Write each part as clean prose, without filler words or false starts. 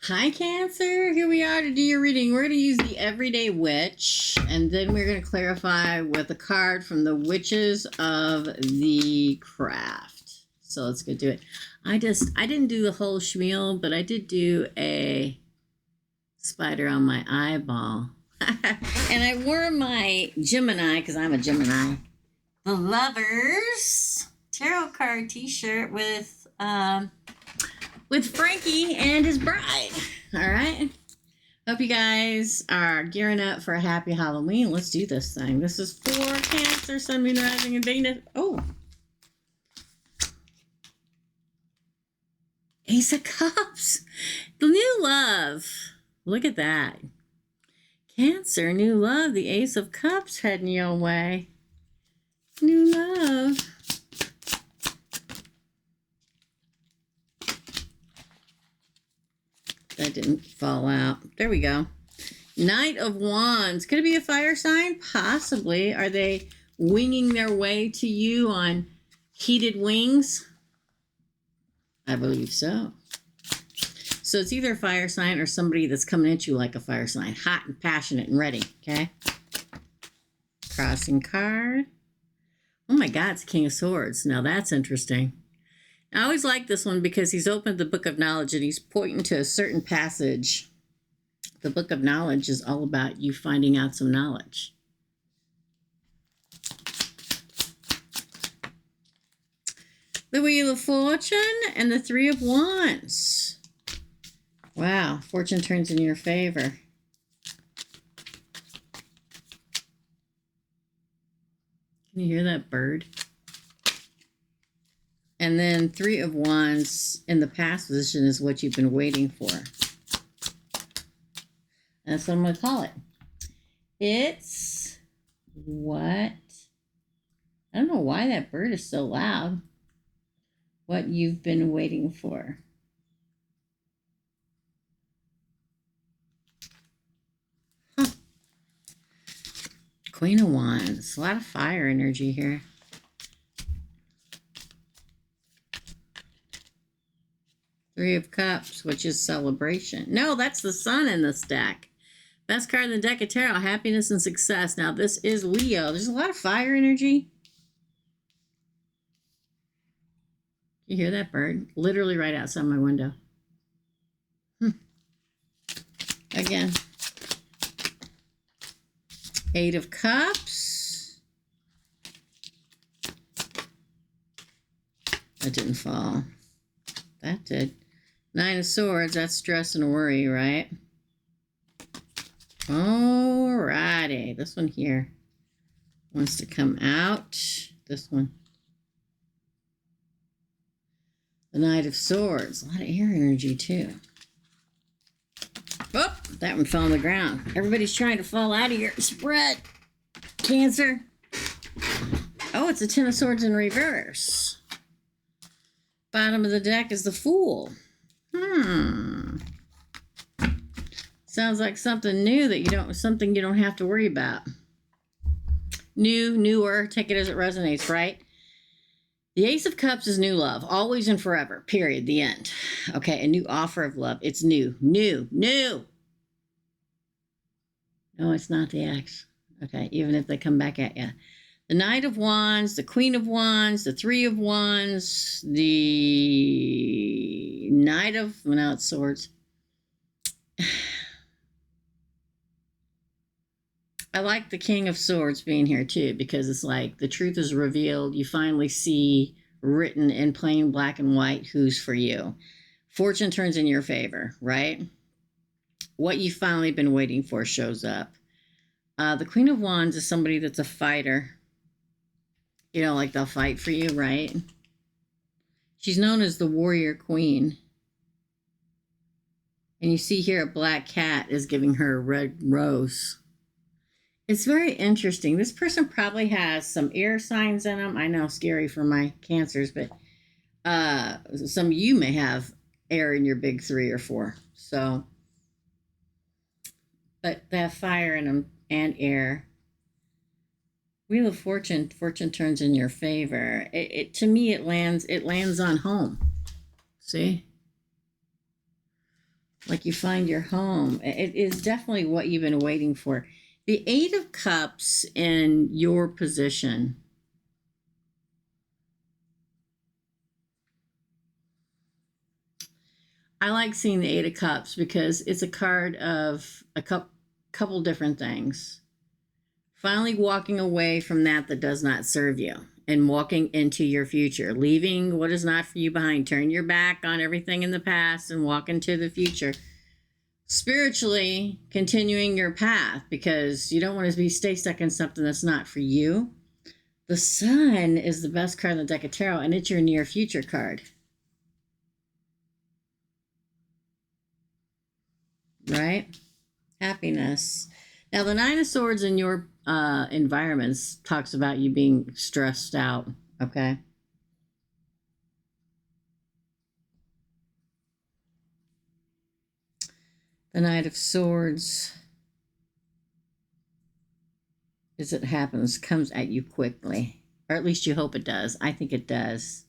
Hi, Cancer. Here we are to do your reading. We're going to use the Everyday Witch, and then we're going to clarify with a card from the Witches of the Craft. So let's go do it. I didn't do the whole spiel, but I did do a spider on my eyeball. And I wore my Gemini, because I'm a Gemini, the Lovers Tarot card t-shirt with Frankie and his bride. All right. Hope you guys are gearing up for a happy Halloween. Let's do this thing. This is for Cancer, Sun, Moon, Rising, and Venus. Oh. Ace of Cups. The new love. Look at that. Cancer, new love. The Ace of Cups heading your way. New love. That didn't fall out. There we go. Knight of Wands. Could it be a fire sign? Possibly. Are they winging their way to you on heated wings? I believe so. So it's either a fire sign or somebody that's coming at you like a fire sign. Hot and passionate and ready. Okay. Crossing card. Oh my God, it's King of Swords. Now that's interesting. I always like this one because he's opened the Book of Knowledge and he's pointing to a certain passage. The Book of Knowledge is all about you finding out some knowledge. The Wheel of Fortune and the Three of Wands. Wow, fortune turns in your favor. Can you hear that bird? And then Three of Wands in the past position is what you've been waiting for. That's what I'm going to call it. It's what? I don't know why that bird is so loud. What you've been waiting for. Huh. Queen of Wands. A lot of fire energy here. Three of Cups, which is celebration. No, that's the Sun in this deck. Best card in the deck of tarot, happiness and success. Now, this is Leo. There's a lot of fire energy. You hear that bird? Literally right outside my window. Again. Eight of Cups. That didn't fall. That did. Nine of Swords, that's stress and worry, right? Alrighty. This one here wants to come out. This one. The Knight of Swords. A lot of air energy, too. Oh, that one fell on the ground. Everybody's trying to fall out of your spread. Cancer. Oh, it's a Ten of Swords in reverse. Bottom of the deck is the Fool. Sounds like something new that you don't have to worry about. New, newer, take it as it resonates, right? The Ace of Cups is new love, always and forever, period, the end. Okay, a new offer of love. It's new. No, it's not the X. Okay, even if they come back at you. The Knight of Wands, the Queen of Wands, the Three of Wands, the Knight of... Well, now it's Swords. I like the King of Swords being here, too, because it's like the truth is revealed. You finally see written in plain black and white who's for you. Fortune turns in your favor, right? What you've finally been waiting for shows up. The Queen of Wands is somebody that's a fighter. You know, like they'll fight for you, right? She's known as the Warrior Queen. And you see here a black cat is giving her a red rose. It's very interesting. This person probably has some air signs in them. I know, scary for my Cancers, but some of you may have air in your big 3 or 4. So, but they have fire in them and air. Wheel of Fortune, fortune turns in your favor. To me, it lands on home. See? Like you find your home. It is definitely what you've been waiting for. The Eight of Cups in your position. I like seeing the Eight of Cups because it's a card of a couple different things. Finally walking away from that does not serve you and walking into your future, leaving what is not for you behind. Turn your back on everything in the past and walk into the future. Spiritually continuing your path because you don't want to stay stuck in something that's not for you. The Sun is the best card in the deck of tarot, and it's your near future card. Right? Happiness. Now, the Nine of Swords in your environments talks about you being stressed out, okay? The Knight of Swords, as it happens, comes at you quickly. Or at least you hope it does. I think it does.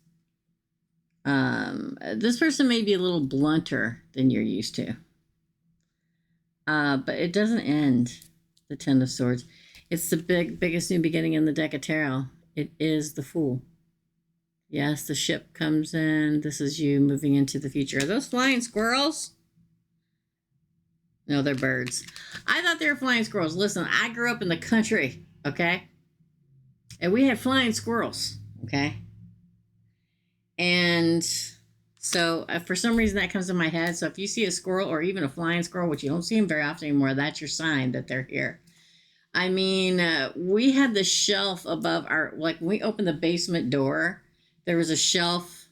This person may be a little blunter than you're used to. But it doesn't end. The Ten of Swords. It's the biggest new beginning in the deck of tarot. It is the Fool. Yes, the ship comes in. This is you moving into the future. Are those flying squirrels? No, they're birds. I thought they were flying squirrels. Listen, I grew up in the country, okay? And we had flying squirrels, okay? And so for some reason that comes in my head. So if you see a squirrel or even a flying squirrel, which you don't see them very often anymore, that's your sign that they're here. I mean, we had the shelf above our, like when we opened the basement door, there was a shelf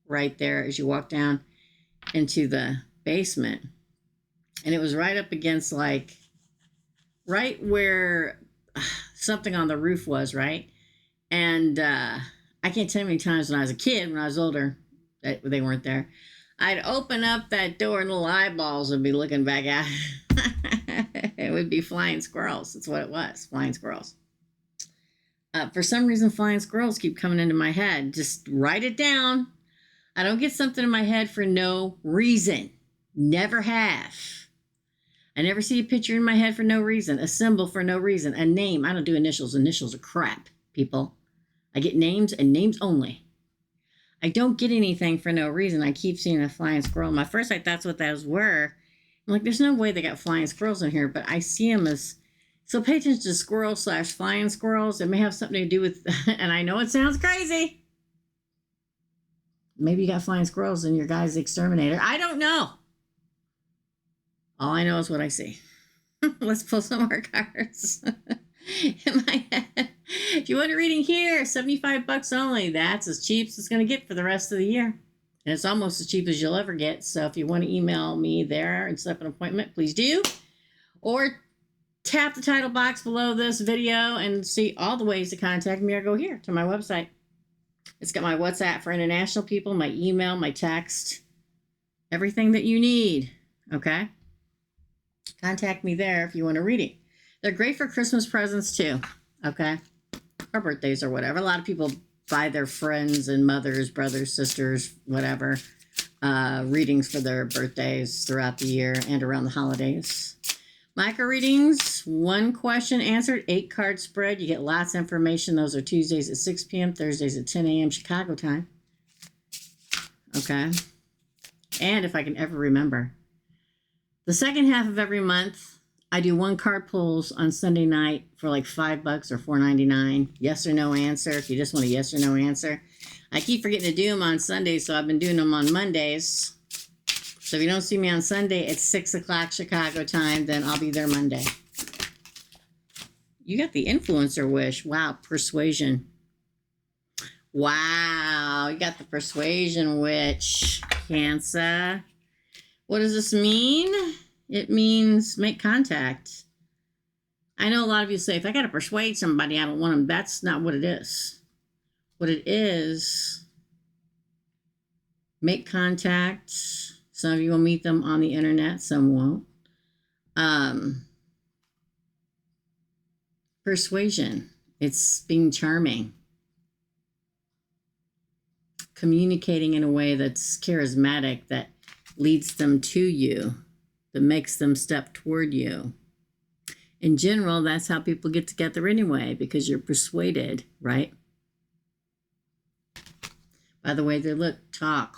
right there as you walk down into the basement. And it was right up against like, right where something on the roof was, right? And I can't tell you how many times when I was a kid, when I was older, that they weren't there. I'd open up that door and little eyeballs would be looking back at it would be flying squirrels. That's what it was, flying squirrels. For some reason, flying squirrels keep coming into my head. Just write it down. I don't get something in my head for no reason. Never have. I never see a picture in my head for no reason. A symbol for no reason. A name. I don't do initials. Initials are crap, people. I get names and names only. I don't get anything for no reason. I keep seeing a flying squirrel. My first I thought that's what those were. I'm like, there's no way they got flying squirrels in here, but I see them as, so pay attention to squirrels / flying squirrels. It may have something to do with, and I know it sounds crazy. Maybe you got flying squirrels in your guy's exterminator. I don't know. All I know is what I see. Let's pull some more cards. In my head. If you want a reading here, $75 only. That's as cheap as it's going to get for the rest of the year. And it's almost as cheap as you'll ever get. So if you want to email me there and set up an appointment, please do. Or tap the title box below this video and see all the ways to contact me, or go here to my website. It's got my WhatsApp for international people, my email, my text, everything that you need. Okay? Contact me there if you want a reading. They're great for Christmas presents too, okay? Or birthdays or whatever. A lot of people buy their friends and mothers, brothers, sisters, whatever, readings for their birthdays throughout the year and around the holidays. Micro readings, 1 question answered, 8-card spread. You get lots of information. Those are Tuesdays at 6 p.m., Thursdays at 10 a.m. Chicago time. Okay? And if I can ever remember, the second half of every month, I do 1 card pulls on Sunday night for like $5 or $4.99. Yes or no answer. If you just want a yes or no answer. I keep forgetting to do them on Sundays, so I've been doing them on Mondays. So if you don't see me on Sunday at 6 o'clock Chicago time, then I'll be there Monday. You got the influencer wish. Wow, persuasion. Wow, you got the persuasion witch, Cancer. What does this mean? It means make contact. I know a lot of you say, if I got to persuade somebody, I don't want them. That's not what it is. What it is, make contact. Some of you will meet them on the internet, some won't. Persuasion. It's being charming. Communicating in a way that's charismatic, that leads them to you, that makes them step toward you. In general, that's how people get together anyway, because you're persuaded, right? By the way they look, talk,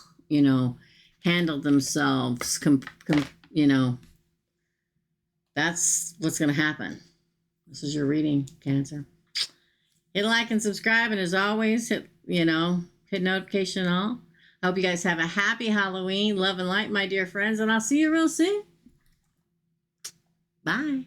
handle themselves, that's what's going to happen. This is your reading, Cancer. Hit like and subscribe, and as always, hit notification and all. I hope you guys have a happy Halloween. Love and light, my dear friends, and I'll see you real soon. Bye.